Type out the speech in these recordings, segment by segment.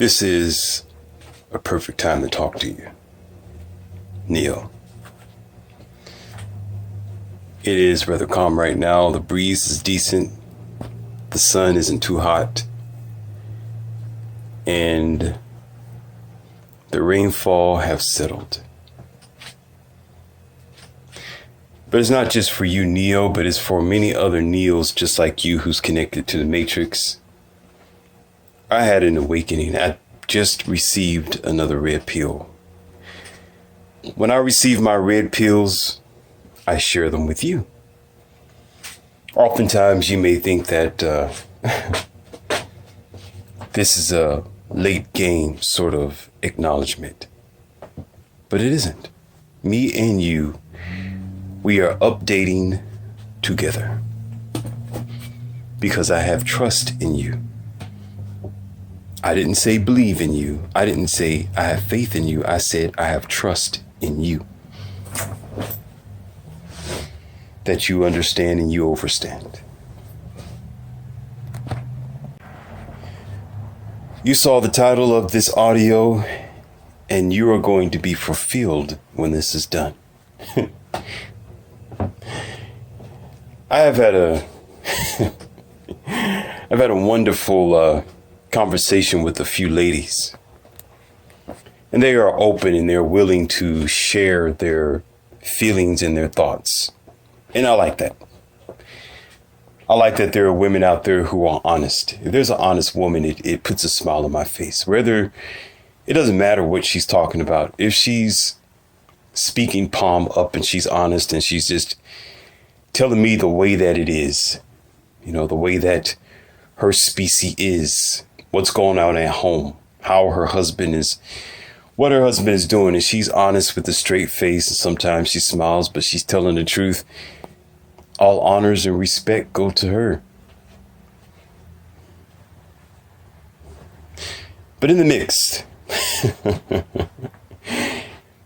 This is a perfect time to talk to you, Neo. It is rather calm right now. The breeze is decent. The sun isn't too hot. And the rainfall have settled. But it's not just for you, Neo, but it's for many other Neos just like you who's connected to the Matrix. I had an awakening. I just received another red pill. When I receive my red pills, I share them with you. Oftentimes you may think that this is a late game sort of acknowledgement, but it isn't. Me and you, we are updating together because I have trust in you. I didn't say believe in you. I didn't say I have faith in you. I said I have trust in you. That you understand and you overstand. You saw the title of this audio, and you are going to be fulfilled when this is done. I've had a wonderful conversation with a few ladies, and they are open and they're willing to share their feelings and their thoughts. And I like that. I like that there are women out there who are honest. If there's an honest woman, it puts a smile on my face. Whether it doesn't matter what she's talking about. If she's speaking palm up and she's honest and she's just telling me the way that it is, you know, the way that her species is, what's going on at home, how her husband is, what her husband is doing, and she's honest with a straight face, and sometimes she smiles, but she's telling the truth. All honors and respect go to her. But in the mix,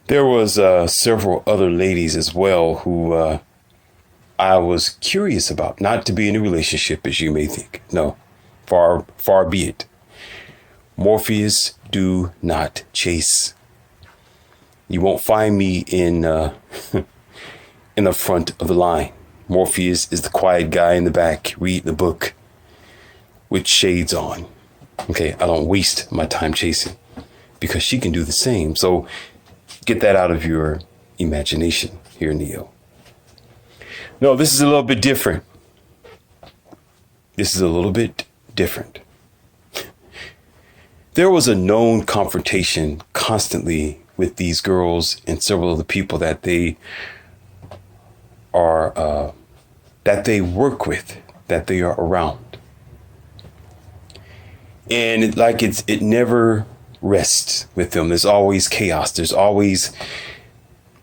there was several other ladies as well who I was curious about, not to be in a relationship as you may think. No, far be it. Morpheus, do not chase. You won't find me in in the front of the line. Morpheus is the quiet guy in the back, read the book with shades on. Okay, I don't waste my time chasing because she can do the same. So get that out of your imagination here, Neo. No, this is a little bit different. This is a little bit different. There was a known confrontation constantly with these girls and several of the people that they are, that they work with, that they are around. And it never rests with them. There's always chaos. There's always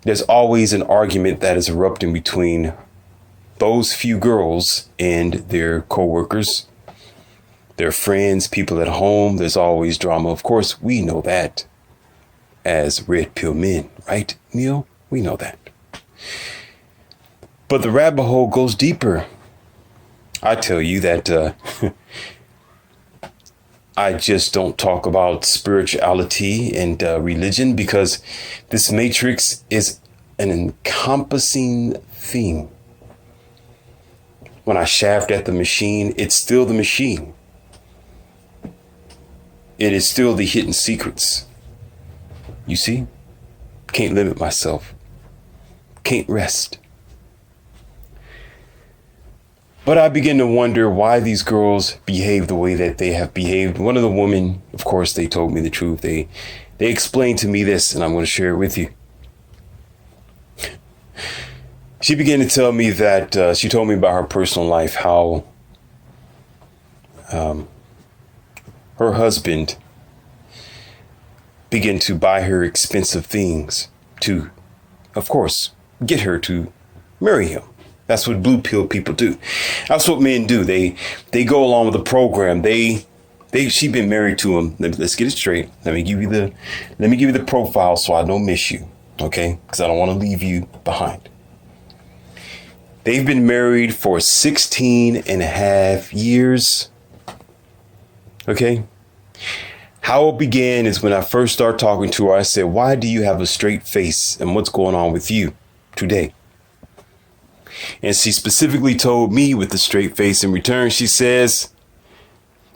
an argument that is erupting between those few girls and their co-workers, their friends, people at home. There's always drama. Of course, we know that as red pill men, right, Neil? We know that. But the rabbit hole goes deeper. I tell you that I just don't talk about spirituality and religion because this matrix is an encompassing thing. When I shaft at the machine, it's still the machine. It is still the hidden secrets. You see? Can't limit myself. Can't rest. But I begin to wonder why these girls behave the way that they have behaved. One of the women, of course, they told me the truth. They explained to me this, and I'm going to share it with you. She began to tell me that she told me about her personal life, how her husband began to buy her expensive things to, of course, get her to marry him. That's what blue pill people do. That's what men do. They go along with the program. She been married to him. Let's get it straight. Let me give you the profile so I don't miss you. Okay? Because I don't want to leave you behind. They've been married for 16 and a half years. Okay? How it began is when I first started talking to her, I said, why do you have a straight face and what's going on with you today? And she specifically told me with the straight face in return, she says,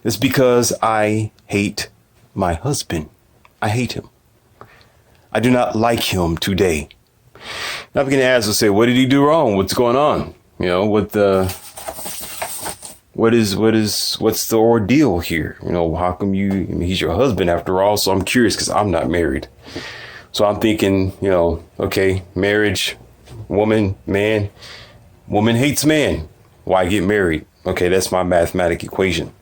it's because I hate my husband. I hate him. I do not like him today. Now I'm going to ask her, say, what did he do wrong? What's going on? You know, what's the ordeal here? You know, how come he's your husband after all? So I'm curious because I'm not married. So I'm thinking, you know, okay, marriage, woman, man, woman hates man. Why get married? Okay, that's my mathematical equation.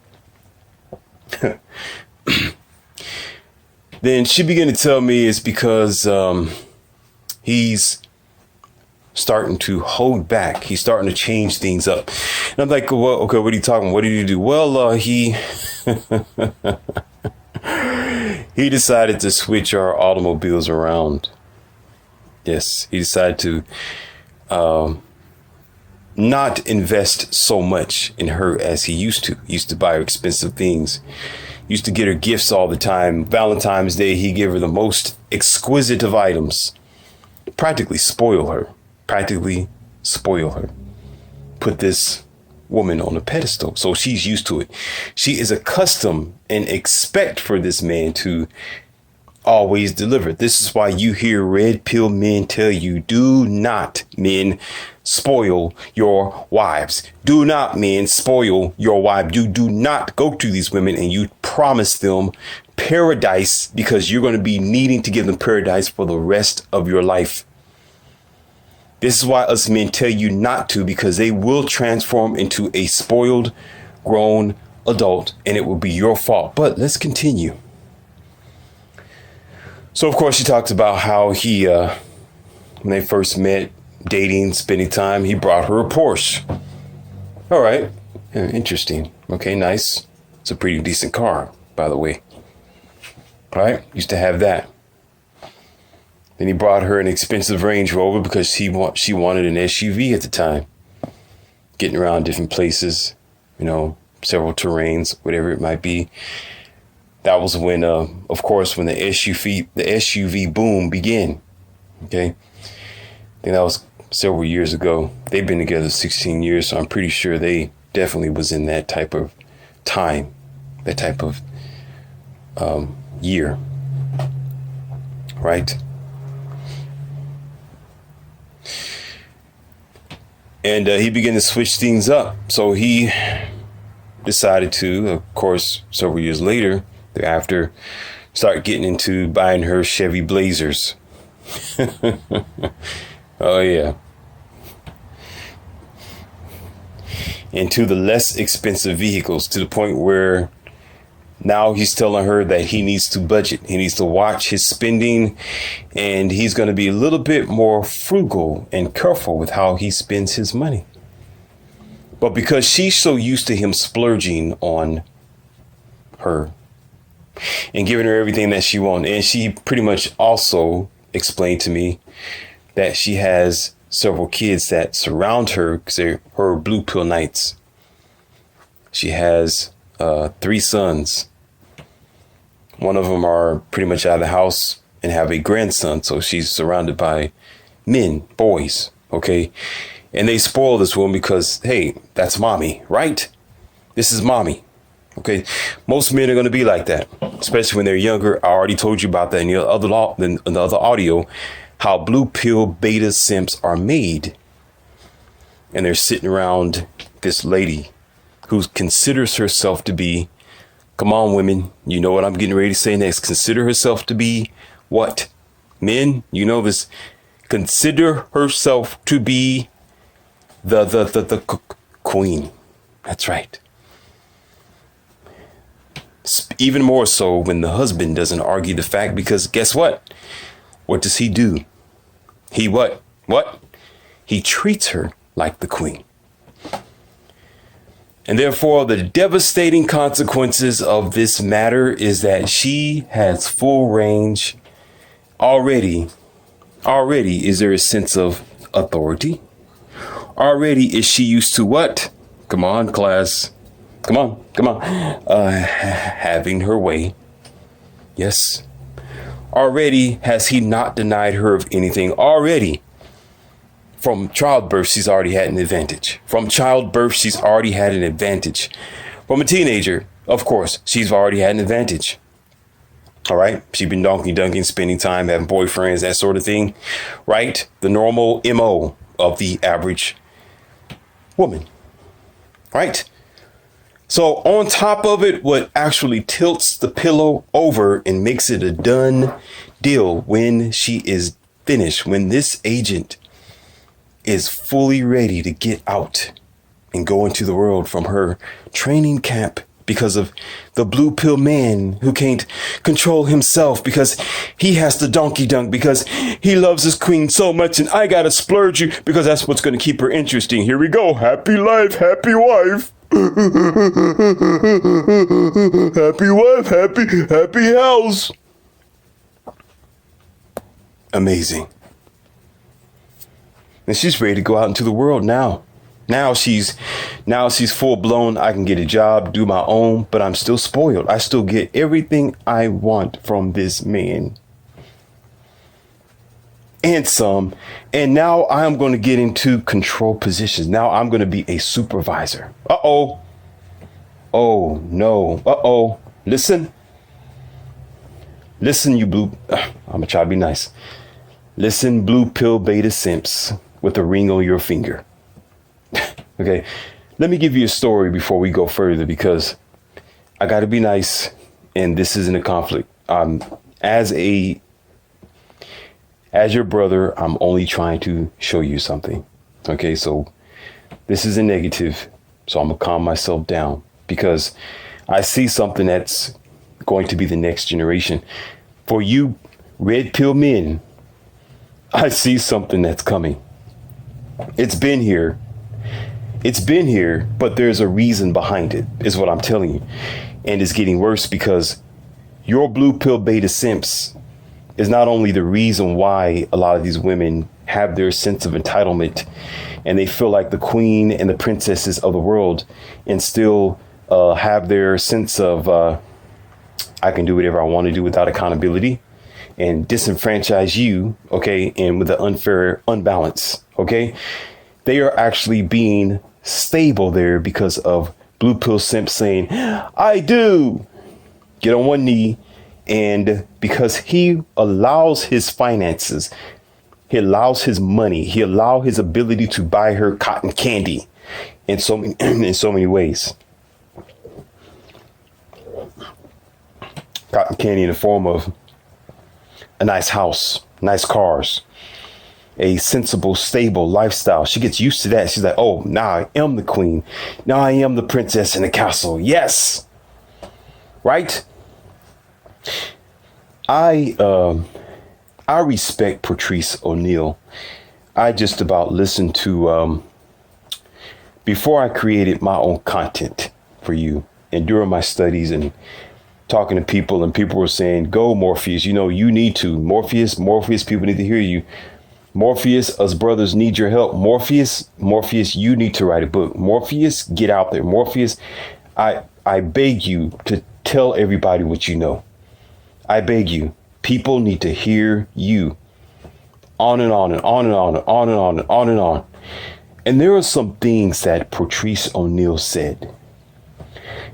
Then she began to tell me it's because he's starting to hold back. He's starting to change things up. And I'm like, well, okay, what are you talking about? What did he do? Well, he he decided to switch our automobiles around. Yes, he decided to not invest so much in her as he used to. He used to buy her expensive things. Used to get her gifts all the time. Valentine's Day, he gave her the most exquisite of items. Practically spoil her. Put this woman on a pedestal. So she's used to it. She is accustomed and expect for this man to always deliver. This is why you hear red pill men tell you, do not, men, spoil your wives. Do not, men, spoil your wife. You do not go to these women and you promise them paradise because you're going to be needing to give them paradise for the rest of your life. This is why us men tell you not to, because they will transform into a spoiled, grown adult and it will be your fault. But let's continue. So, of course, she talks about how he, when they first met, dating, spending time, he brought her a Porsche. All right. Yeah, interesting. Okay, nice. It's a pretty decent car, by the way. All right. Used to have that. Then he brought her an expensive Range Rover because she wanted an SUV at the time. Getting around different places, you know, several terrains, whatever it might be. That was when, of course, when the SUV boom began. Okay. I think that was several years ago. They've been together 16 years, so I'm pretty sure they definitely was in that type of time, that type of year. Right. And he began to switch things up. So he decided to, of course, several years later, thereafter, start getting into buying her Chevy Blazers. Oh, yeah. Into the less expensive vehicles, to the point where now he's telling her that he needs to budget. He needs to watch his spending, and he's going to be a little bit more frugal and careful with how he spends his money. But because she's so used to him splurging on her and giving her everything that she wants, and she pretty much also explained to me that she has several kids that surround her because they're her blue pill knights. She has 3 sons. One of them are pretty much out of the house and have a grandson. So she's surrounded by men, boys. Okay. And they spoil this woman because, hey, that's mommy, right? This is mommy. Okay. Most men are going to be like that, especially when they're younger. I already told you about that in the other audio, how blue pill beta simps are made. And they're sitting around this lady who considers herself to be, come on, women, you know what I'm getting ready to say next. Consider herself to be what? Men, you know this. Consider herself to be the queen. That's right. Even more so when the husband doesn't argue the fact, because guess what? What does he do? He what? He treats her like the queen. And therefore, the devastating consequences of this matter is that she has full range. Already is there a sense of authority? Already is she used to what? Come on, class. Come on. Having her way. Yes. Already has he not denied her of anything. Already. From childbirth, she's already had an advantage. From childbirth, she's already had an advantage. From a teenager, of course, she's already had an advantage. All right. She's been donkey dunking, spending time, having boyfriends, that sort of thing. Right. The normal MO of the average woman. Right. So on top of it, what actually tilts the pillow over and makes it a done deal when she is finished, when this agent is fully ready to get out and go into the world from her training camp because of the blue pill man who can't control himself because he has to donkey dunk because he loves his queen so much and I gotta splurge you because that's what's going to keep her interesting. Here we go. Happy life, happy wife. Happy wife, happy house. Amazing. And she's ready to go out into the world now. Now she's full blown. I can get a job, do my own, but I'm still spoiled. I still get everything I want from this man. And some. And now I'm going to get into control positions. Now I'm going to be a supervisor. Uh-oh. Oh, no. Uh-oh. Listen. Listen, you blue. I'm going to try to be nice. Listen, blue pill beta simps with a ring on your finger. Okay. Let me give you a story before we go further because I got to be nice. And this isn't a conflict. As your brother, I'm only trying to show you something. Okay, so this is a negative. So I'm going to calm myself down because I see something that's going to be the next generation. For you red pill men, I see something that's coming. It's been here. It's been here, but there's a reason behind it, is what I'm telling you. And it's getting worse because your blue pill beta simps is not only the reason why a lot of these women have their sense of entitlement and they feel like the queen and the princesses of the world and still have their sense of I can do whatever I want to do without accountability and disenfranchise you. OK, and with the unfair unbalance. OK, they are actually being stable there because of blue pill simp saying, I do get on one knee. And because he allows his finances, he allows his money, he allows his ability to buy her cotton candy in so many ways. Cotton candy in the form of a nice house, nice cars, a sensible, stable lifestyle. She gets used to that. She's like, oh, now I am the queen. Now I am the princess in the castle. Yes. Right. I respect Patrice O'Neal. I just about listened to before I created my own content for you and during my studies and talking to people, and people were saying, go Morpheus, you know, you need to. Morpheus, people need to hear you. Morpheus, us brothers need your help. Morpheus, you need to write a book. Morpheus, get out there. Morpheus, I beg you to tell everybody what you know. I beg you, people need to hear you. On and on and on and on and on and on and on and on. And there are some things that Patrice O'Neal said.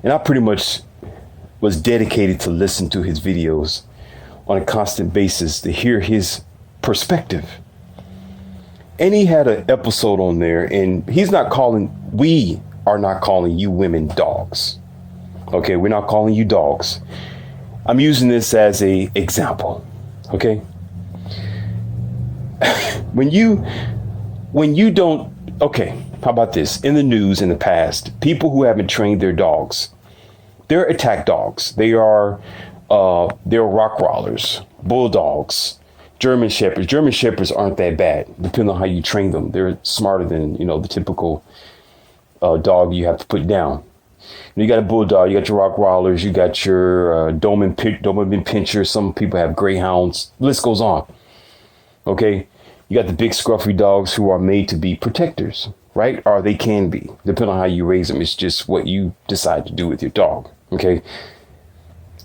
And I pretty much was dedicated to listen to his videos on a constant basis to hear his perspective. And he had an episode on there, and we are not calling you women dogs. Okay, we're not calling you dogs. I'm using this as a example. Okay. When you don't, okay, how about this? In the news in the past, people who haven't trained their dogs, they're attack dogs. They're Rottweilers, bulldogs, German shepherds. German shepherds aren't that bad, depending on how you train them. They're smarter than, the typical dog you have to put down. You got a bulldog, you got your Rottweilers, you got your Doberman Pinscher. Some people have greyhounds. The list goes on. Okay, you got the big scruffy dogs who are made to be protectors, right? Or they can be, depending on how you raise them. It's just what you decide to do with your dog. Okay.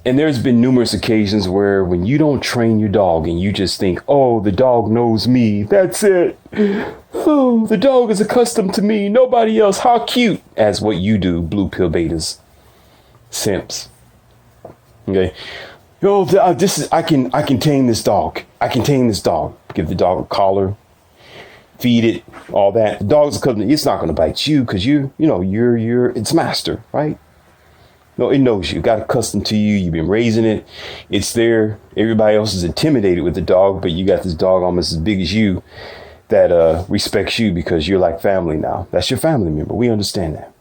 And there's been numerous occasions where when you don't train your dog and you just think, oh, the dog knows me. That's it. Oh, the dog is accustomed to me. Nobody else. How cute. As what you do, blue pill betas. Simps. Okay. Oh, I can tame this dog. I can tame this dog. Give the dog a collar. Feed it. All that. The dog's accustomed. It's not going to bite you because you're its master, right? No, it knows you. Got accustomed to you. You've been raising it. It's there. Everybody else is intimidated with the dog, but you got this dog almost as big as you that respects you because you're like family now. That's your family member. We understand that.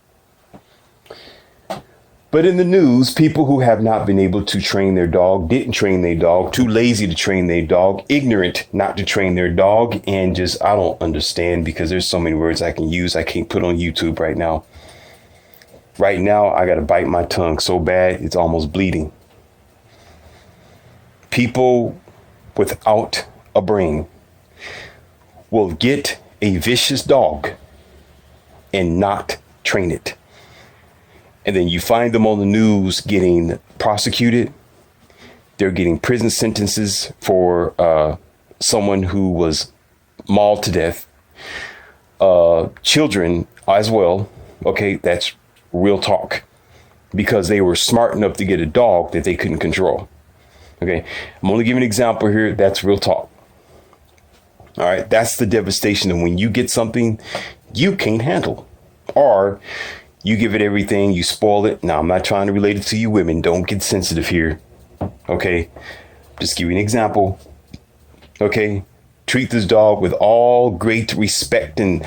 But in the news, people who have not been able to train their dog, didn't train their dog, too lazy to train their dog, ignorant not to train their dog, and just, I don't understand because there's so many words I can use I can't put on YouTube right now. Right now, I got to bite my tongue so bad, it's almost bleeding. People without a brain will get a vicious dog and not train it. And then you find them on the news getting prosecuted. They're getting prison sentences for someone who was mauled to death. Children as well. Okay, that's real talk, because they were smart enough to get a dog that they couldn't control. Okay, I'm only giving an example here. That's real talk. All right, that's the devastation of when you get something you can't handle, or you give it everything, you spoil it. Now, I'm not trying to relate it to you women. Don't get sensitive here. Okay, just give you an example. Okay, treat this dog with all great respect and,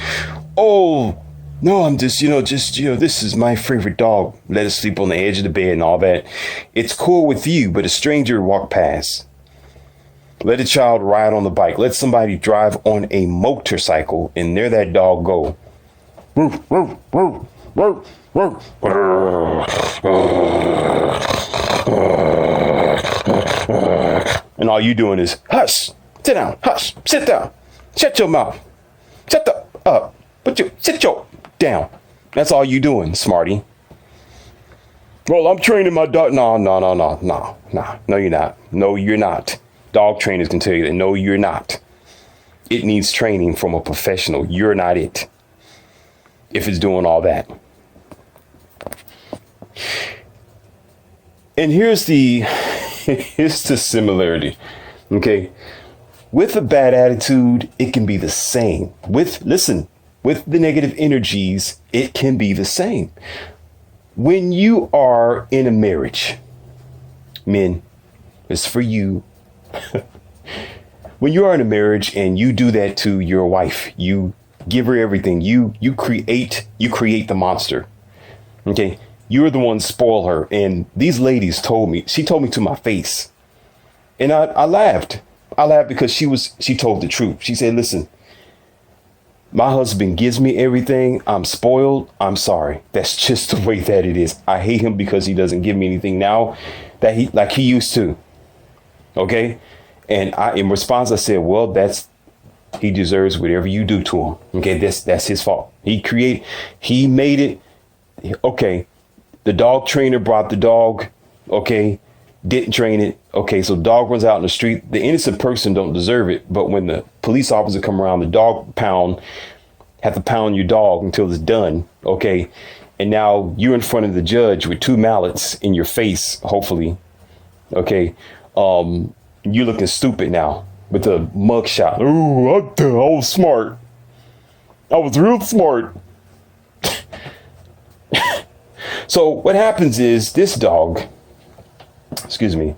oh, no, I'm just, this is my favorite dog. Let it sleep on the edge of the bed and all that. It's cool with you, but a stranger walk past. Let a child ride on the bike. Let somebody drive on a motorcycle and there that dog go. And all you doing is, hush, sit down, hush, sit down, shut your mouth, shut up, sit your down. That's all you doing, smarty. Well, I'm training my dog. No, you're not. No, you're not. Dog trainers can tell you that. No, you're not. It needs training from a professional. You're not it. If it's doing all that. And here's the similarity. Okay. With a bad attitude, it can be the same. With the negative energies, it can be the same. When you are in a marriage, men, it's for you. When you are in a marriage and you do that to your wife, you give her everything. You create the monster. Okay. You're the one spoil her. And these ladies told me to my face. And I laughed. I laughed because she told the truth. She said, listen, my husband gives me everything. I'm spoiled. I'm sorry. That's just the way that it is. I hate him because he doesn't give me anything now that he used to. Okay. And in response, I said, well, he deserves whatever you do to him. Okay. That's his fault. He made it. Okay. The dog trainer brought the dog. Okay. Didn't train it. Okay. So dog runs out in the street. The innocent person don't deserve it. But when the police officer come around, the dog have to pound your dog until it's done. Okay. And now you're in front of the judge with 2 mallets in your face, hopefully. Okay. You're looking stupid now with the mug shot. Ooh, I was smart. I was real smart. So what happens is this dog,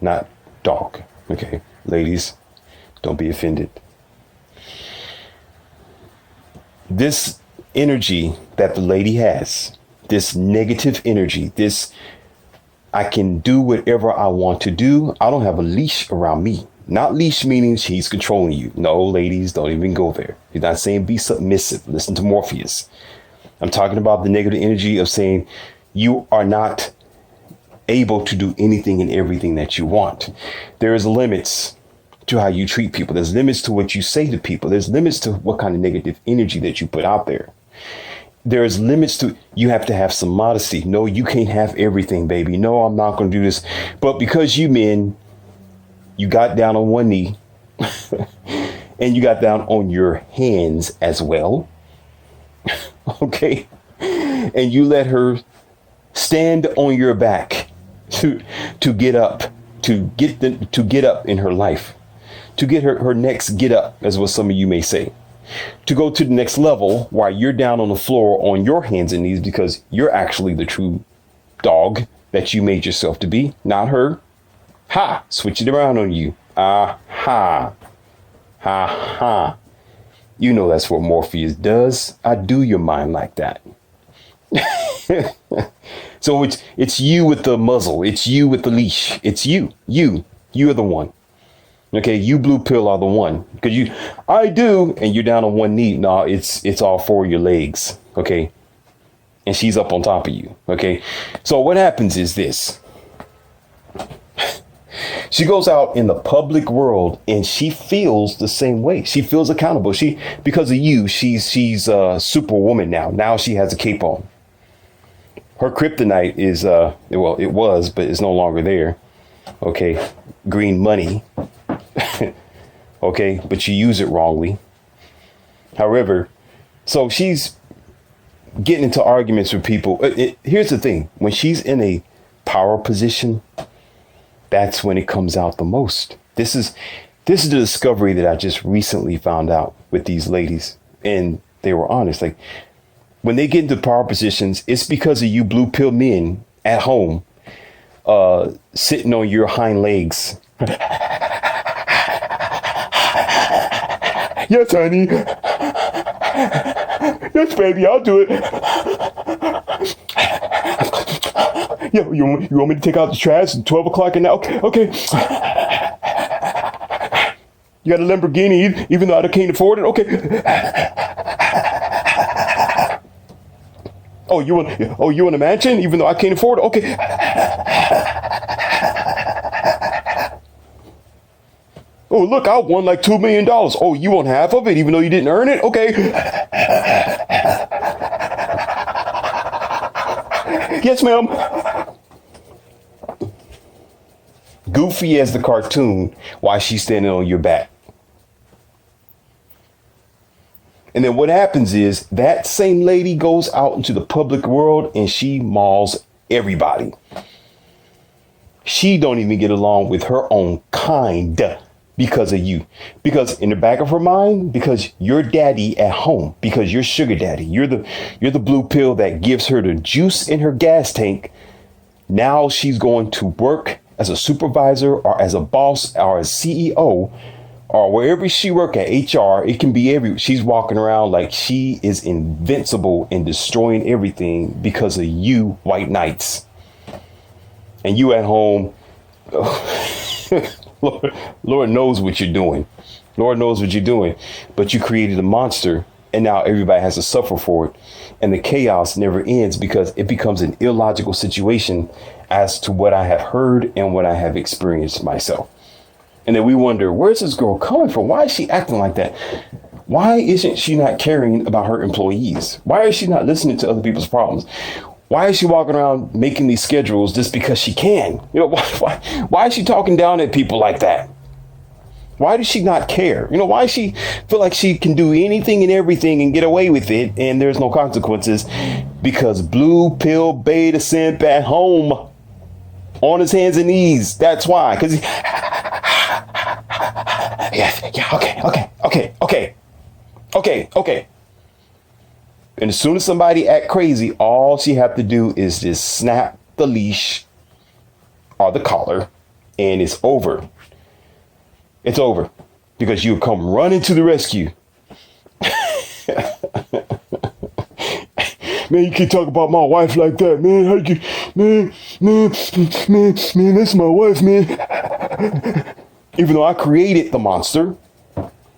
not dog. Okay, ladies, don't be offended. This energy that the lady has, this negative energy, I can do whatever I want to do. I don't have a leash around me. Not leash meaning he's controlling you. No, ladies, don't even go there. He's not saying be submissive. Listen to Morpheus. I'm talking about the negative energy of saying you are not able to do anything and everything that you want. There is limits to how you treat people. There's limits to what you say to people. There's limits to what kind of negative energy that you put out there. there's limits to, you have to have some modesty. No, you can't have everything, baby. No, I'm not going to do this. But because you men, you got down on one knee and you got down on your hands as well. Okay. And you let her stand on your back to get up, to get up in her life, to get her next get up, as what some of you may say, to go to the next level while you're down on the floor on your hands and knees, because you're actually the true dog that you made yourself to be, not her. Ha! Switch it around on you. Ha! Ha ha. You know that's what Morpheus does. I do your mind like that. So it's you with the muzzle. It's you with the leash. It's you. You're the one. Okay, you blue pill are the one. Because I do, and you're down on one knee. No, it's all four of your legs. Okay. And she's up on top of you. Okay. So what happens is this. She goes out in the public world and she feels the same way. She feels accountable. Because of you, she's a superwoman now. Now she has a cape on. Her kryptonite is, well, it was, but it's no longer there. Okay. Green money. Okay. But you use it wrongly. However, so she's getting into arguments with people. Here's the thing. When she's in a power position, that's when it comes out the most. This is the discovery that I just recently found out with these ladies. And they were honest. Like, when they get into power positions, it's because of you blue pill men at home, sitting on your hind legs. Yes, honey. Yes, baby, I'll do it. Yo, you want me to take out the trash at 12 o'clock at night? Okay. You got a Lamborghini, even though I can't afford it? Okay. Oh, you want a mansion, even though I can't afford it? Okay. Oh, look, I won like $2 million. Oh, you want half of it, even though you didn't earn it? Okay. Yes, ma'am. Goofy as the cartoon while she's standing on your back. And then what happens is that same lady goes out into the public world and she mauls everybody. She don't even get along with her own kind because of you. Because in the back of her mind, because you're daddy at home, because you're sugar daddy, you're the blue pill that gives her the juice in her gas tank. Now she's going to work as a supervisor or as a boss or as CEO or wherever she work at, HR. It can be she's walking around like she is invincible and destroying everything because of you white knights. And you at home, Lord knows what you're doing. Lord knows what you're doing. But you created a monster and now everybody has to suffer for it. And the chaos never ends because it becomes an illogical situation as to what I have heard and what I have experienced myself. And then we wonder, where's this girl coming from? Why is she acting like that? Why isn't she not caring about her employees? Why is she not listening to other people's problems? Why is she walking around making these schedules just because she can? You know, why is she talking down at people like that? Why does she not care? You know, why does she feel like she can do anything and everything and get away with it and there's no consequences? Because blue pill beta simp at home on his hands and knees. That's why. Because okay. And as soon as somebody act crazy, all she have to do is just snap the leash or the collar and it's over. It's over because you come running to the rescue. Man, you can't talk about my wife like that, man. How you, man, that's my wife, man. Even though I created the monster,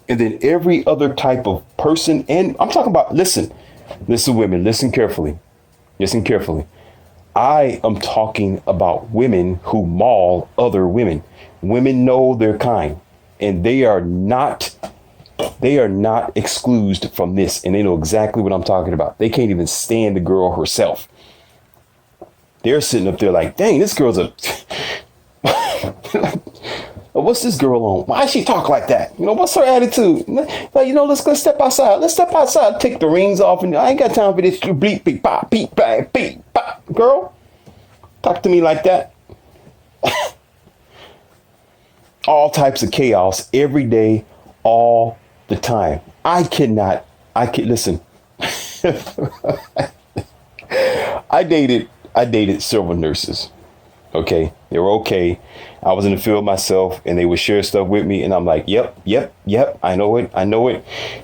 and then every other type of person, and I'm talking about, listen, women, listen carefully. I am talking about women who maul other women. Women know their kind, and they are not They are not excluded from this, and they know exactly what I'm talking about. They can't even stand the girl herself. They're sitting up there like, dang, this girl's a... What's this girl on? Why she talk like that? What's her attitude? Like, let's go step outside. Let's step outside, take the rings off, and I ain't got time for this. Beep, beep, pop, beep, beep, beep, pop. Girl, talk to me like that. All types of chaos every day, all the time. Listen. I dated several nurses. Okay. They were okay. I was in the field myself, and they would share stuff with me. And I'm like, yep. I know it. And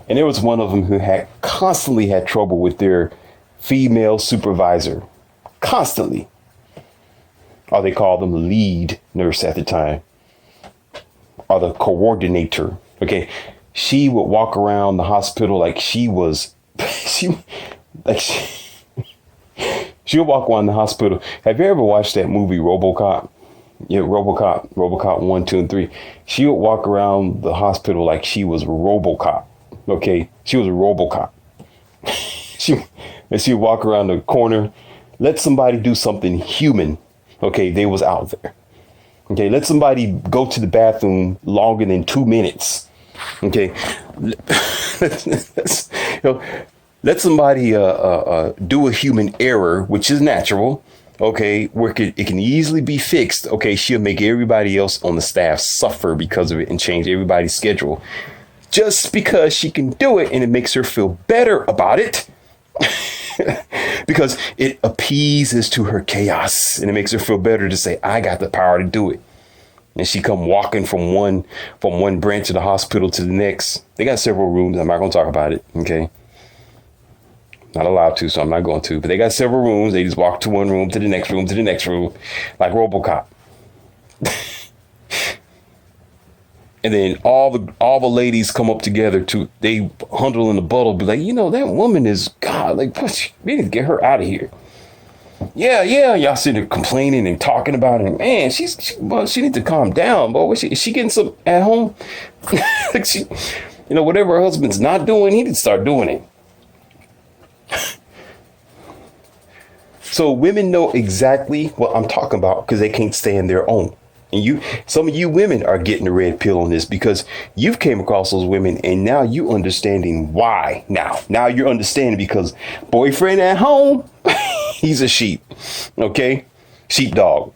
there was one of them who had constantly had trouble with their female supervisor. Constantly. Or they called them the lead nurse at the time. Or the coordinator. Okay. She would walk around the hospital like she was, she would walk around the hospital. Have you ever watched that movie RoboCop? Yeah, RoboCop 1, 2, and 3. She would walk around the hospital like she was RoboCop. Okay, she was a RoboCop. she would walk around the corner, let somebody do something human. Okay, they was out there. Okay, let somebody go to the bathroom longer than 2 minutes. Okay, let somebody do a human error, which is natural. Okay, where it can easily be fixed. Okay, she'll make everybody else on the staff suffer because of it and change everybody's schedule just because she can do it, and it makes her feel better about it because it appeases to her chaos, and it makes her feel better to say, I got the power to do it. And she come walking from one branch of the hospital to the next. They got several rooms. I'm not going to talk about it. Okay. Not allowed to, so I'm not going to. But they got several rooms. They just walk to one room, to the next room, to the next room, like RoboCop. And then all the ladies come up together they huddle in the bottle, be like, that woman is God. Like, we need to get her out of here. Yeah. Y'all sitting there complaining and talking about it. Man, she needs to calm down. Boy, is she getting some at home? Like whatever her husband's not doing, he need to start doing it. So women know exactly what I'm talking about because they can't stand their own. And some of you women are getting the red pill on this because you've came across those women, and now you understanding why. Now you're understanding because boyfriend at home, he's a sheep. Okay. Sheepdog.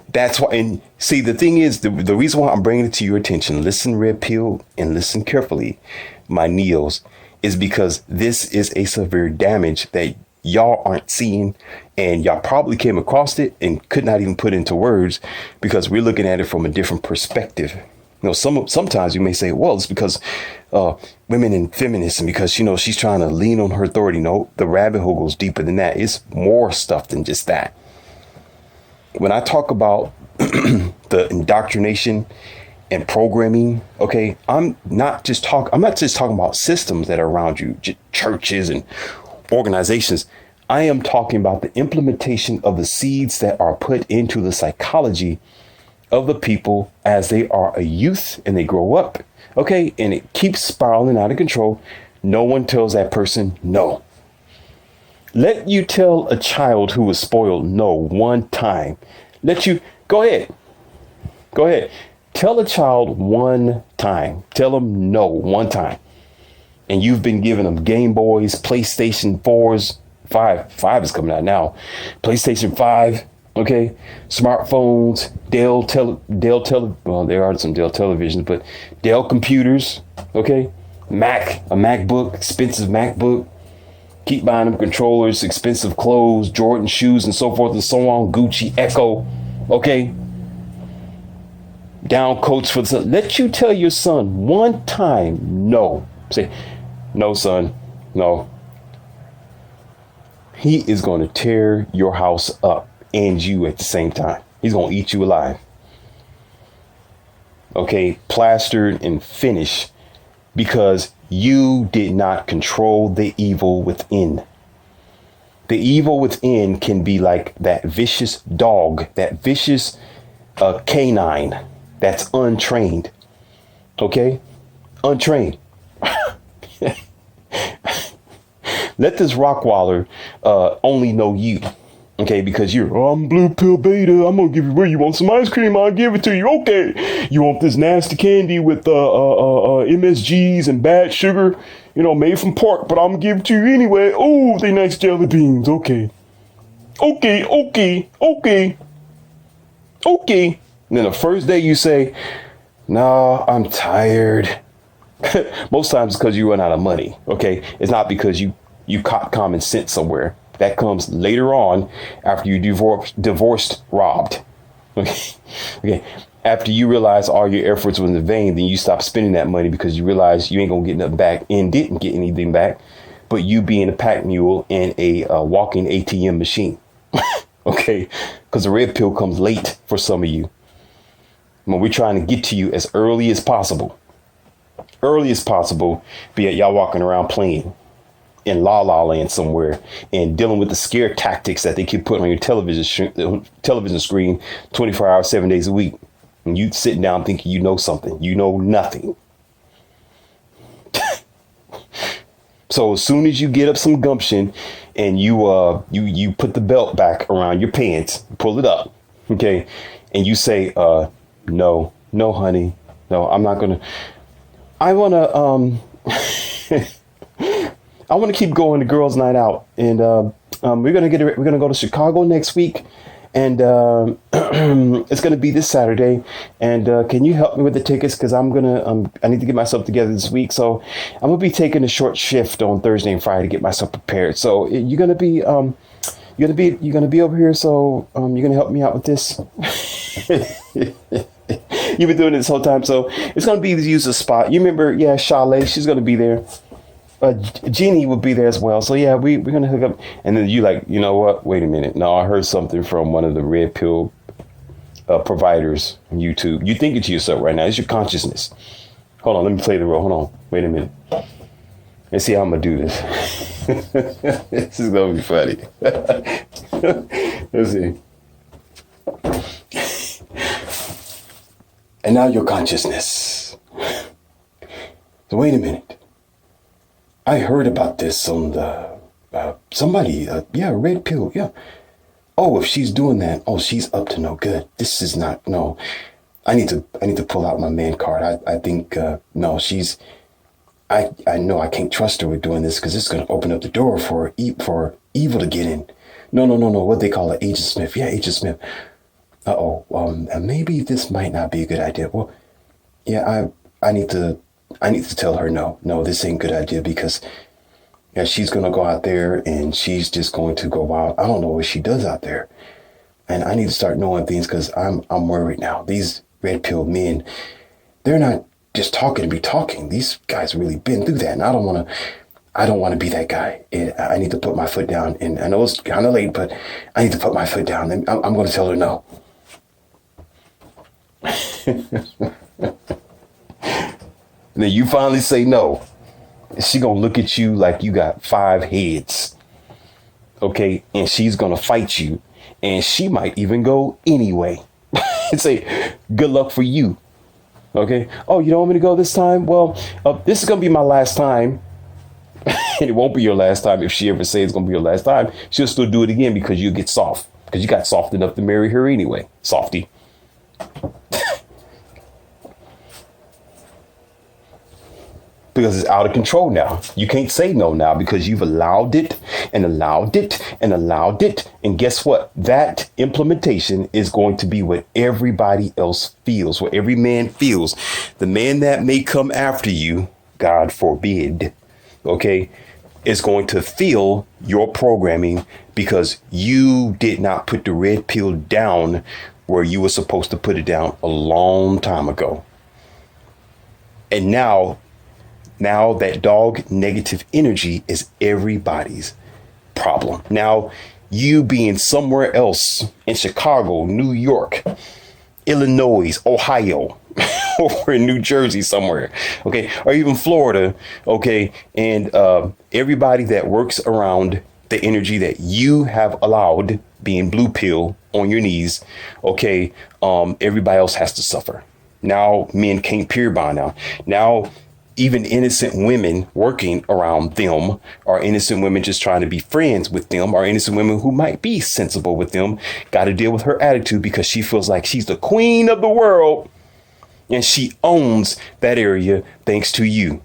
That's why. And see, the thing is, the reason why I'm bringing it to your attention, listen, red pill, and listen carefully, my neos, is because this is a severe damage that y'all aren't seeing, and y'all probably came across it and could not even put into words because we're looking at it from a different perspective. Sometimes you may say, well, it's because women in feminism, because, she's trying to lean on her authority. No, the rabbit hole goes deeper than that. It's more stuff than just that. When I talk about the indoctrination and programming, okay, I'm not just talking about systems that are around you, churches and organizations. I am talking about the implementation of the seeds that are put into the psychology of the people as they are a youth and they grow up. Okay. And it keeps spiraling out of control. No one tells that person no. Let you tell a child who was spoiled no one time. Go ahead. Tell a child one time. Tell them no one time. And you've been giving them Game Boys, PlayStation 4s, 5 is coming out now. PlayStation 5, okay? Smartphones, well, there are some Dell televisions, but Dell computers, okay? A MacBook, expensive MacBook. Keep buying them controllers, expensive clothes, Jordan shoes, and so forth and so on. Gucci, Echo, okay? Down coats for the son. Let you tell your son one time no. Say, no, son, no. He is going to tear your house up and you at the same time. He's going to eat you alive. Okay, plastered and finished because you did not control the evil within. The evil within can be like that vicious dog, that vicious canine that's untrained. Okay? Untrained. Let this Rockwaller only know you. Okay, because I'm blue pill beta. I'm gonna give you where you want some ice cream. I'll give it to you. Okay, you want this nasty candy with MSGs and bad sugar, made from pork, but I'm gonna give it to you anyway. Oh, they nice jelly beans. Okay. And then the first day you say, "No, I'm tired." Most times because you run out of money. Okay, it's not because you caught common sense somewhere. That comes later on after you divorced, robbed. Okay. After you realize all your efforts was in vain, then you stop spending that money because you realize you ain't gonna get nothing back and didn't get anything back, but you being a pack mule and a walking ATM machine. Okay, because the red pill comes late for some of you. When we're trying to get to you as early as possible, but yet y'all walking around playing in La La Land somewhere and dealing with the scare tactics that they keep putting on your television screen 24 hours, 7 days a week. And you sitting down thinking you know something. You know nothing. So as soon as you get up some gumption and you put the belt back around your pants, pull it up, okay, and you say, no, honey, no, I'm not gonna. I wanna keep going to girls' night out, and we're gonna go to Chicago next week, and it's gonna be this Saturday. And can you help me with the tickets? Because I need to get myself together this week. So I'm gonna be taking a short shift on Thursday and Friday to get myself prepared. So you're gonna be over here. So you're gonna help me out with this. You've been doing it this whole time, so it's gonna be the user spot. You remember, yeah, Chalet, she's gonna be there. Jeannie will be there as well. So yeah, we're gonna hook up. And then you like, you know what? Wait a minute. No, I heard something from one of the red pill providers on YouTube. You think it to yourself right now. It's your consciousness. Hold on, let me play the role. Hold on. Wait a minute. Let's see how I'm gonna do this. This is gonna be funny. Let's see. And now your consciousness. So wait a minute. I heard about this on the red pill. Yeah. Oh, if she's doing that, she's up to no good. This is not, no. I need to pull out my man card. I think no, I know I can't trust her with doing this because it's going to open up the door for evil to get in. No. What they call it, Agent Smith. Yeah, Agent Smith. Maybe this might not be a good idea. Well, yeah, I need to tell her no, this ain't a good idea because she's going to go out there and she's just going to go wild. I don't know what she does out there. And I need to start knowing things because I'm worried now. These red pill men, they're not just talking to be talking. These guys really been through that. And I don't want to be that guy. I need to put my foot down. And I know it's kind of late, but I need to put my foot down. And I'm going to tell her no. And then you finally say no. She gonna look at you like you got 5 heads. Okay? And she's gonna fight you. And she might even go anyway. And say, good luck for you. Okay? Oh, you don't want me to go this time? Well, this is gonna be my last time. And it won't be your last time. If she ever says it's gonna be your last time, she'll still do it again because you get soft. Because you got soft enough to marry her anyway. Softy. Because it's out of control now. You can't say no now because you've allowed it and allowed it and allowed it. And guess what? That implementation is going to be what everybody else feels, what every man feels. The man that may come after you, God forbid, okay, is going to feel your programming because you did not put the red pill down where you were supposed to put it down a long time ago. And now that dog negative energy is everybody's problem. Now, you being somewhere else in Chicago, New York, Illinois, Ohio, or in New Jersey somewhere, okay, or even Florida, okay, and everybody that works around the energy that you have allowed being blue pill on your knees, okay, everybody else has to suffer. Now men can't peer by now. Now even innocent women working around them, or innocent women just trying to be friends with them, or innocent women who might be sensible with them, got to deal with her attitude because she feels like she's the queen of the world and she owns that area thanks to you,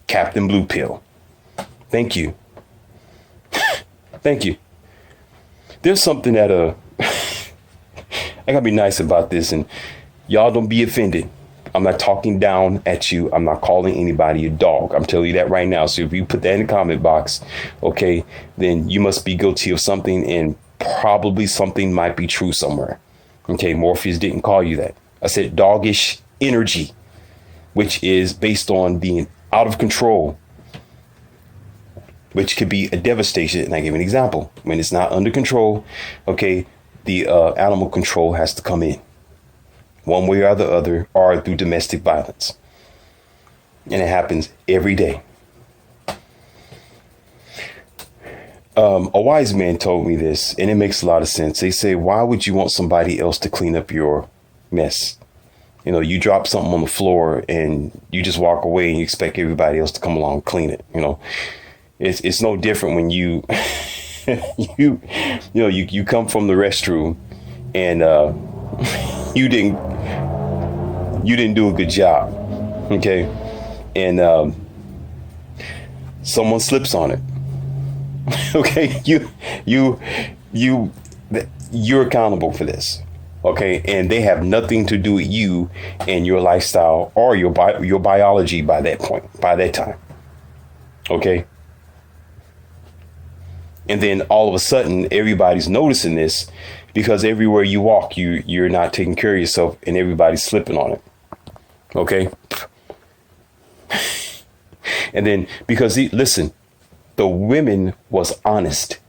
Captain Blue Pill. Thank you. Thank you. There's something that I gotta be nice about this, and y'all don't be offended. I'm not talking down at you. I'm not calling anybody a dog. I'm telling you that right now. So if you put that in the comment box, okay, then you must be guilty of something, and probably something might be true somewhere. Okay, Morpheus didn't call you that. I said doggish energy, which is based on being out of control, which could be a devastation. And I give an example. When it's not under control, okay, the animal control has to come in one way or the other, or through domestic violence. And it happens every day. A wise man told me this, and it makes a lot of sense. They say, why would you want somebody else to clean up your mess? You know, you drop something on the floor and you just walk away and you expect everybody else to come along and clean it. You know, it's no different when you you come from the restroom and you didn't do a good job. Okay. And someone slips on it. Okay. You're accountable for this. Okay. And they have nothing to do with you and your lifestyle or your biology by that point, by that time. Okay. And then all of a sudden, everybody's noticing this because everywhere you walk, you're not taking care of yourself and everybody's slipping on it. OK. And then because listen, the women was honest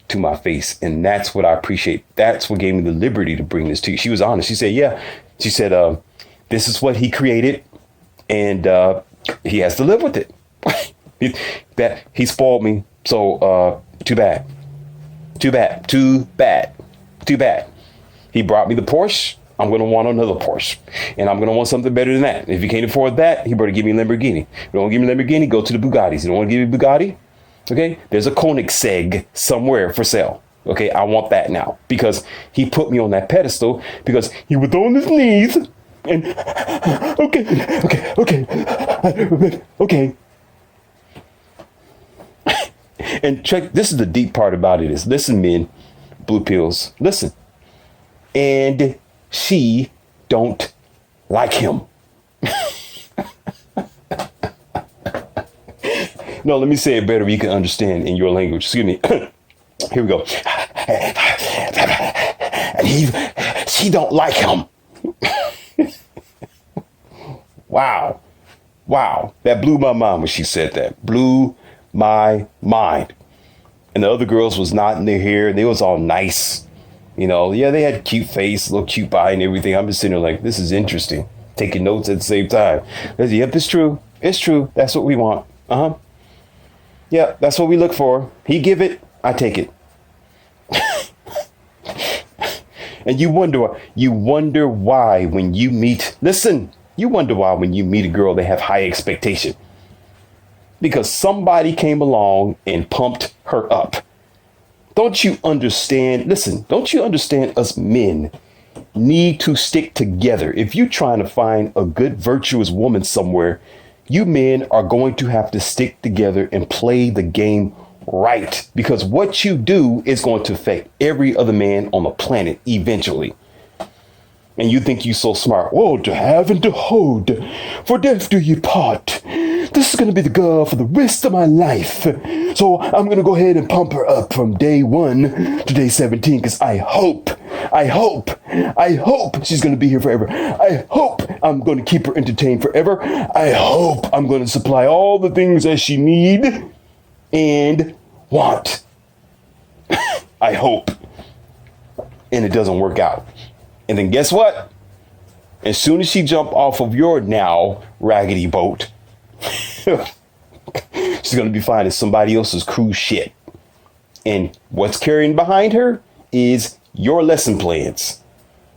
to my face. And that's what I appreciate. That's what gave me the liberty to bring this to you. She was honest. She said, yeah, she said, this is what he created and he has to live with it. That he spoiled me. So too bad. Too bad. Too bad. Too bad. He brought me the Porsche. I'm going to want another Porsche. And I'm going to want something better than that. If you can't afford that, he better give me a Lamborghini. If you don't give me a Lamborghini, go to the Bugattis. You don't want to give me a Bugatti? Okay. There's a Koenigsegg somewhere for sale. Okay. I want that now because he put me on that pedestal because he was on his knees and okay. And check, this is the deep part about it is, listen, men, blue pills, listen. And she don't like him. No, let me say it better. You can understand in your language. Excuse me. Here we go. And she don't like him. Wow. Wow. That blew my mind when she said that. Blew my mind. And the other girls was nodding their hair. They was all nice. You know, yeah, they had cute face, little cute eye and everything. I'm just sitting there like, this is interesting. Taking notes at the same time. Yep, it's true. It's true. That's what we want. Uh-huh. Yeah, that's what we look for. He give it, I take it. And you wonder why when you meet, listen, you wonder why when you meet a girl, they have high expectation. Because somebody came along and pumped her up. Don't you understand? Listen, don't you understand us men need to stick together? If you're trying to find a good, virtuous woman somewhere, you men are going to have to stick together and play the game right. Because what you do is going to affect every other man on the planet eventually. And you think you so smart. Whoa, to have and to hold, for death do ye part. This is going to be the girl for the rest of my life. So I'm going to go ahead and pump her up from day 1 to day 17 because I hope she's going to be here forever. I hope I'm going to keep her entertained forever. I hope I'm going to supply all the things that she need and want. I hope. And it doesn't work out. And then guess what? As soon as she jump off of your now raggedy boat, she's going to be finding somebody else's cruise ship. And what's carrying behind her is your lesson plans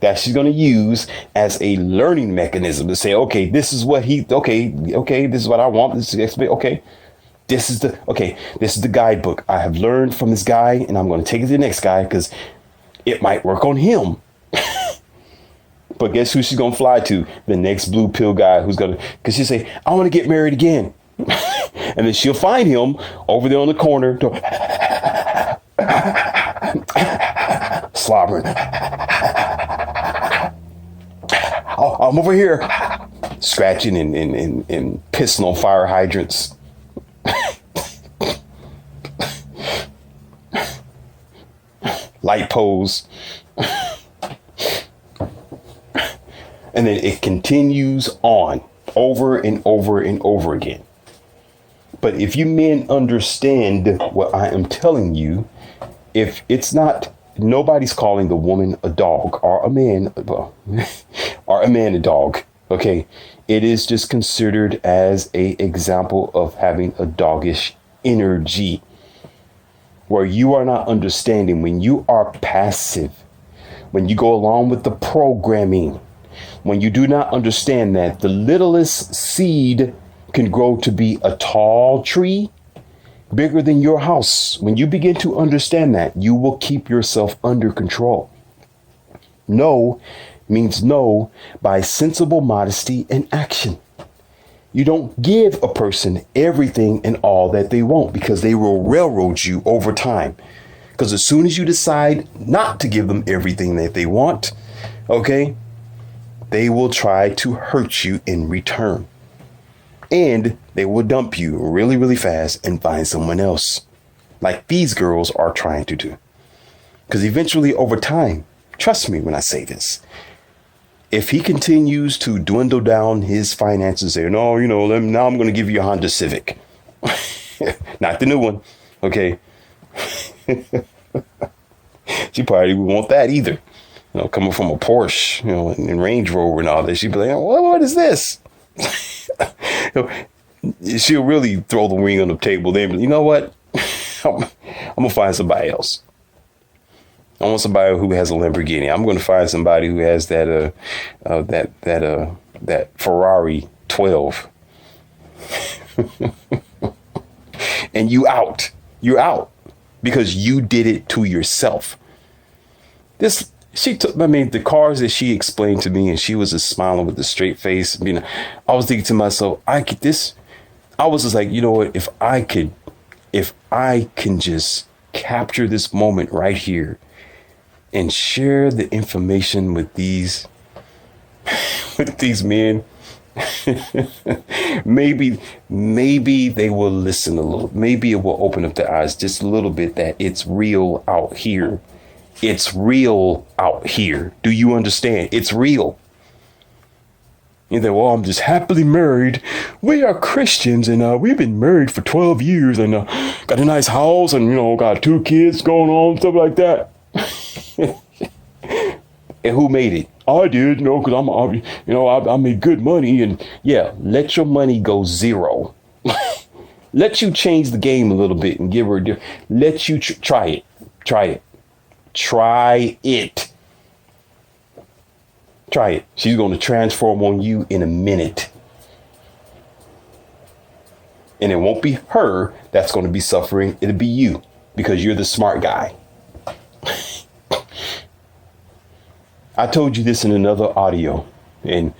that she's going to use as a learning mechanism to say, okay, this is what this is what I want. This is, okay, this is the guidebook I have learned from this guy, and I'm going to take it to the next guy because it might work on him. But guess who she's going to fly to? The next blue pill guy who's going to, because she'll say, I want to get married again. And then she'll find him over there on the corner, slobbering. I'm over here, scratching and pissing on fire hydrants. Light poles. And then it continues on over and over and over again. But if you men understand what I am telling you, if it's not, nobody's calling the woman a dog or a man, a dog. Okay. It is just considered as a example of having a doggish energy where you are not understanding when you are passive, when you go along with the programming, when you do not understand that the littlest seed can grow to be a tall tree bigger than your house. When you begin to understand that, you will keep yourself under control. No means no by sensible modesty and action. You don't give a person everything and all that they want because they will railroad you over time. Because as soon as you decide not to give them everything that they want, okay, they will try to hurt you in return. And they will dump you really, really fast and find someone else, like these girls are trying to do. Because eventually over time, trust me when I say this, if he continues to dwindle down his finances, say, no, now I'm going to give you a Honda Civic. Not the new one. Okay. She probably would want that either. Coming from a Porsche, and Range Rover and all that, she'd be like, what is this? She'll really throw the ring on the table. Then, you know what? I'm gonna find somebody else. I want somebody who has a Lamborghini. I'm gonna find somebody who has that Ferrari 12. And you're out because you did it to yourself. The cars that she explained to me, and she was just smiling with a straight face. I was thinking to myself, I was just like, you know what? If I can just capture this moment right here and share the information with these men, maybe they will listen a little. Maybe it will open up their eyes just a little bit that it's real out here. It's real out here. Do you understand? It's real. You think, well, I'm just happily married. We are Christians and we've been married for 12 years and got a nice house and, got 2 kids going on, stuff like that. And who made it? I did, because I made good money. And yeah, let your money go zero. Let you change the game a little bit and give her let you try it. Try it. Try it. Try it. She's going to transform on you in a minute. And it won't be her that's going to be suffering. It'll be you because you're the smart guy. I told you this in another audio, and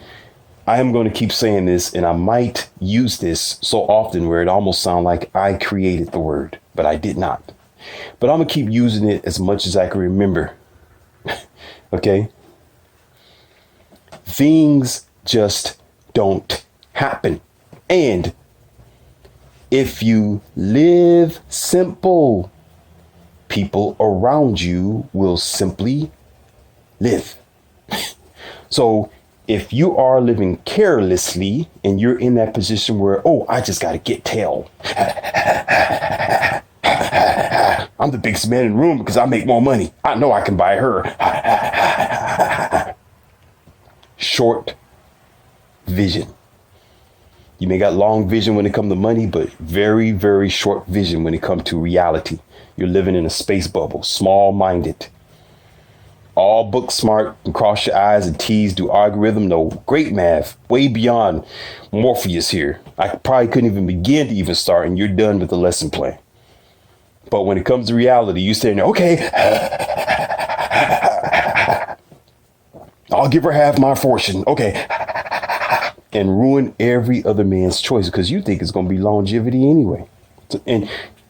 I am going to keep saying this, and I might use this so often where it almost sounds like I created the word, but I did not. But I'm going to keep using it as much as I can remember. Okay? Things just don't happen. And if you live simple, people around you will simply live. So if you are living carelessly and you're in that position where, I just got to get tail. I'm the biggest man in the room because I make more money. I know I can buy her. Short vision. You may got long vision when it comes to money, but very, very short vision when it comes to reality. You're living in a space bubble, small-minded. All book smart and cross your I's and T's, do algorithm, no great math, way beyond Morpheus here. I probably couldn't even begin to even start, and you're done with the lesson plan. But when it comes to reality, you saying, okay, I'll give her half my fortune. Okay. And ruin every other man's choice because you think it's going to be longevity anyway. And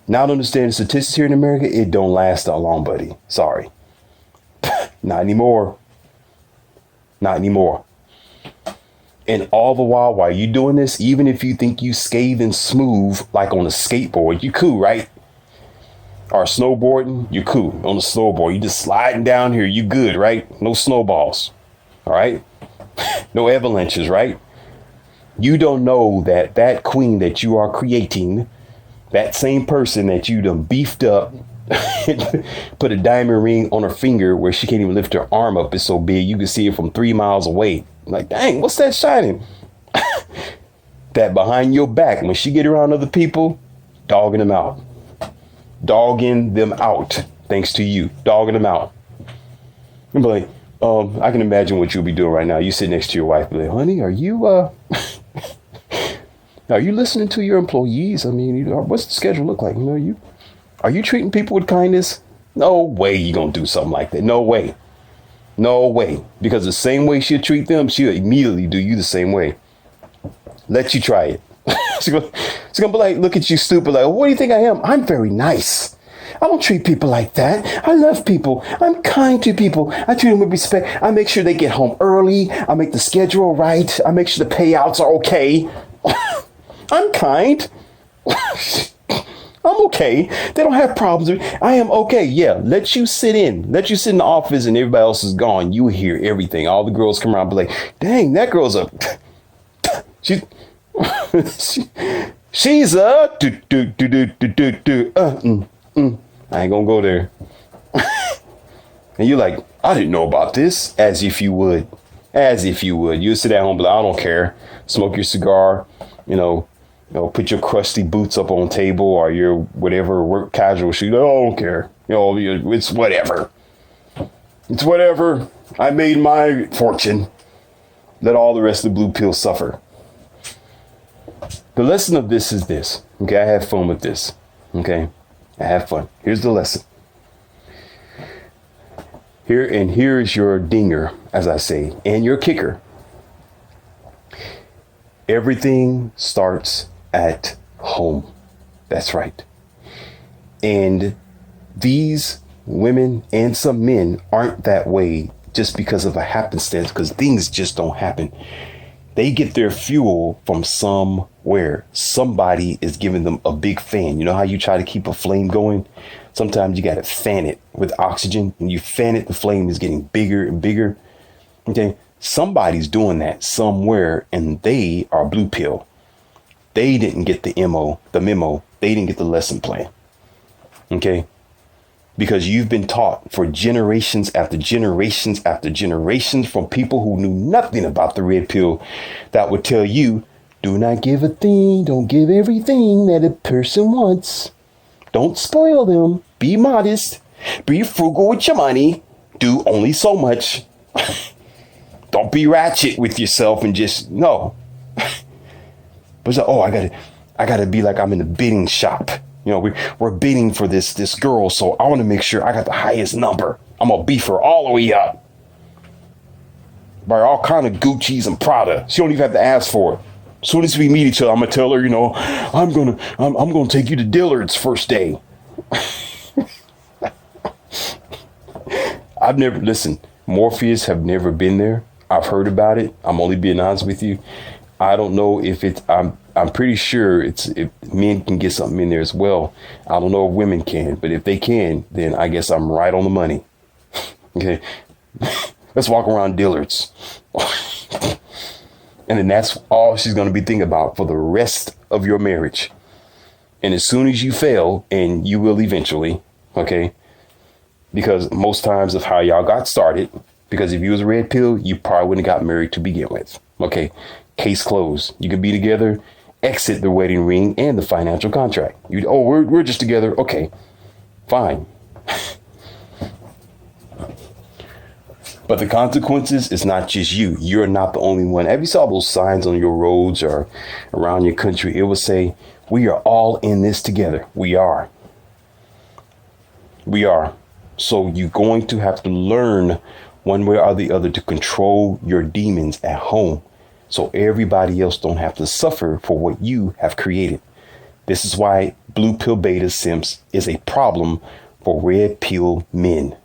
not understanding statistics here in America, it don't last that long, buddy. Sorry. Not anymore. Not anymore. And all the while you doing this, even if you think you scathing smooth, like on a skateboard, you cool, right? Or snowboarding, you cool. On the snowboard, you just sliding down here, you good, right? No snowballs, all right? No avalanches, right? You don't know that that queen that you are creating, that same person that you done beefed up, put a diamond ring on her finger where she can't even lift her arm up. It's so big you can see it from 3 miles away. Like, dang, what's that shining? That behind your back, when she get around other people, dogging them out. Dogging them out. Thanks to you. Dogging them out. I'm like, I can imagine what you'll be doing right now. You sit next to your wife, be like, honey, are you are you listening to your employees? I mean, what's the schedule look like? Are you treating people with kindness? No way you gonna do something like that. No way. No way. Because the same way she'll treat them, she'll immediately do you the same way. Let you try it. She's gonna be like, look at you stupid. Like, what do you think I am? I'm very nice. I don't treat people like that. I love people. I'm kind to people. I treat them with respect. I make sure they get home early. I make the schedule right. I make sure the payouts are okay. I'm kind. I'm okay. They don't have problems. I am okay. Yeah, let you sit in. Let you sit in the office and everybody else is gone. You hear everything. All the girls come around and be like, dang, that girl's a... she's a... I ain't gonna go there. And you're like, I didn't know about this. As if you would. As if you would. You sit at home and be like, I don't care. Smoke your cigar, put your crusty boots up on the table or your whatever work casual shoes. I don't care. It's whatever. It's whatever. I made my fortune. Let all the rest of the blue pill suffer. The lesson of this is this. Okay, I have fun with this. Okay, I have fun. Here's the lesson. Here is your dinger, as I say, and your kicker. Everything starts at home. That's right. And these women and some men aren't that way just because of a happenstance, because things just don't happen. They get their fuel from somewhere. Somebody is giving them a big fan. You know how you try to keep a flame going? Sometimes you got to fan it with oxygen. And you fan it, the flame is getting bigger and bigger. Okay. Somebody's doing that somewhere, and they are blue pill. They didn't get the memo. They didn't get the lesson plan. Okay. Because you've been taught for generations after generations after generations from people who knew nothing about the red pill that would tell you, do not give a thing. Don't give everything that a person wants. Don't spoil them. Be modest. Be frugal with your money. Do only so much. Don't be ratchet with yourself and just no. But I gotta be like I'm in the bidding shop. We're bidding for this girl, so I want to make sure I got the highest number. I'm gonna beef her all the way up. Buy all kind of Gucci's and Prada. She don't even have to ask for it. As soon as we meet each other, I'm gonna tell her, I'm gonna take you to Dillard's first day. Morpheus have never been there. I've heard about it. I'm only being honest with you. I don't know if it's, I'm pretty sure if men can get something in there as well. I don't know if women can, but if they can, then I guess I'm right on the money. Okay. Let's walk around Dillard's. And then that's all she's going to be thinking about for the rest of your marriage. And as soon as you fail, and you will eventually, okay, because most times of how y'all got started, because if you was a red pill, you probably wouldn't have got married to begin with. Okay. Case closed. You can be together, exit the wedding ring and the financial contract. We're just together. Okay, fine. But the consequences is not just you. You're not the only one. Have you saw those signs on your roads or around your country? It will say, we are all in this together. We are. We are. So you're going to have to learn one way or the other to control your demons at home. So everybody else don't have to suffer for what you have created. This is why blue pill beta simps is a problem for red pill men.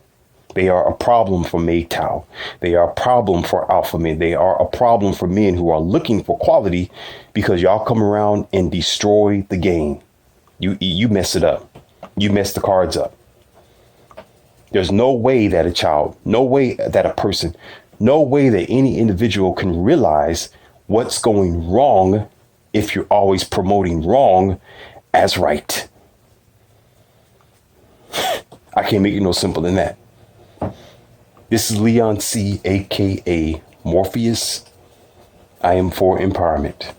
They are a problem for MGTOW. They are a problem for alpha men. They are a problem for men who are looking for quality because y'all come around and destroy the game. You mess it up. You mess the cards up. There's no way that a child, no way that a person, no way that any individual can realize what's going wrong if you're always promoting wrong as right. I can't make it no simpler than that. This is Leon C, aka Morpheus. I am for empowerment.